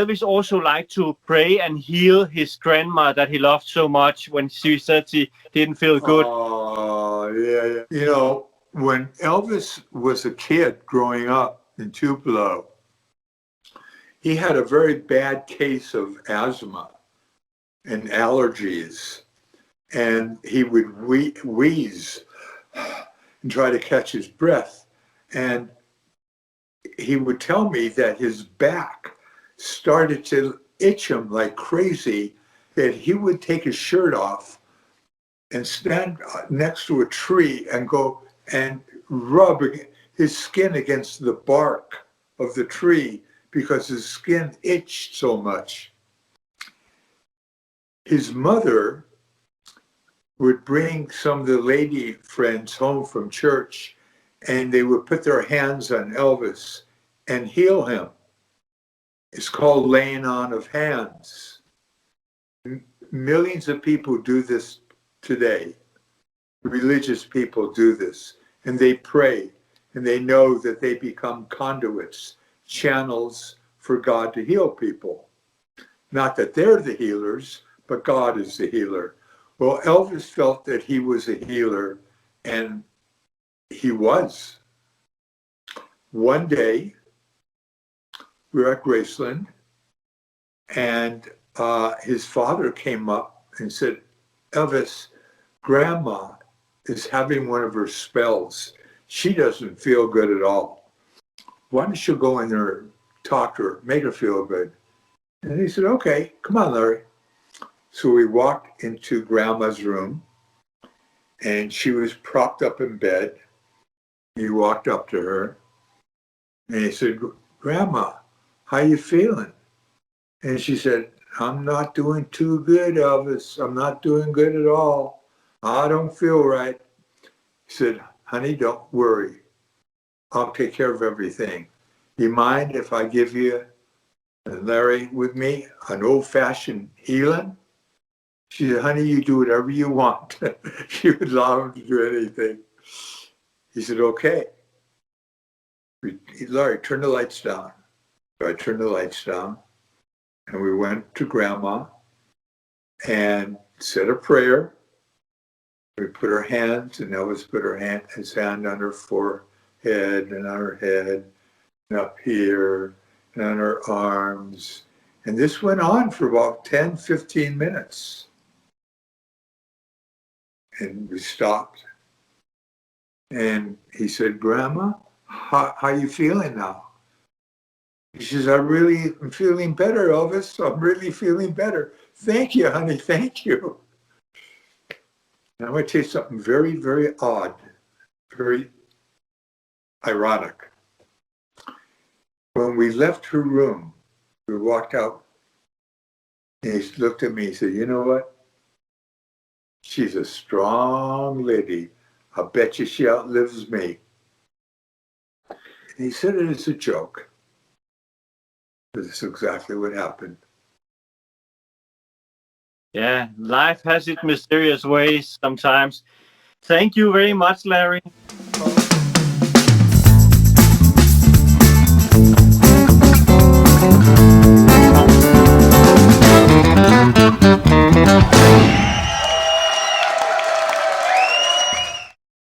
Elvis also liked to pray and heal his grandma that he loved so much when she said she didn't feel good. Oh, yeah. You know, when Elvis was a kid growing up in Tupelo, he had a very bad case of asthma and allergies, and he would wheeze and try to catch his breath. And he would tell me that his back started to itch him like crazy, that he would take his shirt off and stand next to a tree and go and rub his skin against the bark of the tree because his skin itched so much. His mother would bring some of the lady friends home from church, and they would put their hands on Elvis and heal him. It's called laying on of hands. Millions of people do this today. Religious people do this, and they pray, and they know that they become conduits, channels for God to heal people. Not that they're the healers, but God is the healer. Well, Elvis felt that he was a healer, and he was. One day, we were at Graceland, and his father came up and said, Elvis, Grandma is having one of her spells. She doesn't feel good at all. Why don't you go in there, talk to her, make her feel good? And he said, okay, come on, Larry. So we walked into Grandma's room, and she was propped up in bed. He walked up to her, and he said, Grandma, how you feeling? And she said, I'm not doing too good, Elvis. I'm not doing good at all. I don't feel right. He said, honey, don't worry. I'll take care of everything. You mind if I give you, and Larry with me, an old-fashioned healing? She said, honey, you do whatever you want. She would allow him to do anything. He said, okay. Larry, turn the lights down. So I turned the lights down, and we went to Grandma and said a prayer. We put our hands, and Elvis put his hand on her forehead and on her head and up here and on her arms. And this went on for about 10, 15 minutes. And we stopped. And he said, Grandma, how you feeling now? He says, I'm feeling better, Elvis. I'm really feeling better. Thank you, honey. Thank you. Now I'm going to tell you something very, very odd, very ironic. When we left her room, we walked out, and he looked at me and said, you know what? She's a strong lady. I bet you she outlives me. And he said it as a joke. This is exactly what happened. Yeah, life has its mysterious ways sometimes. Thank you very much, Larry.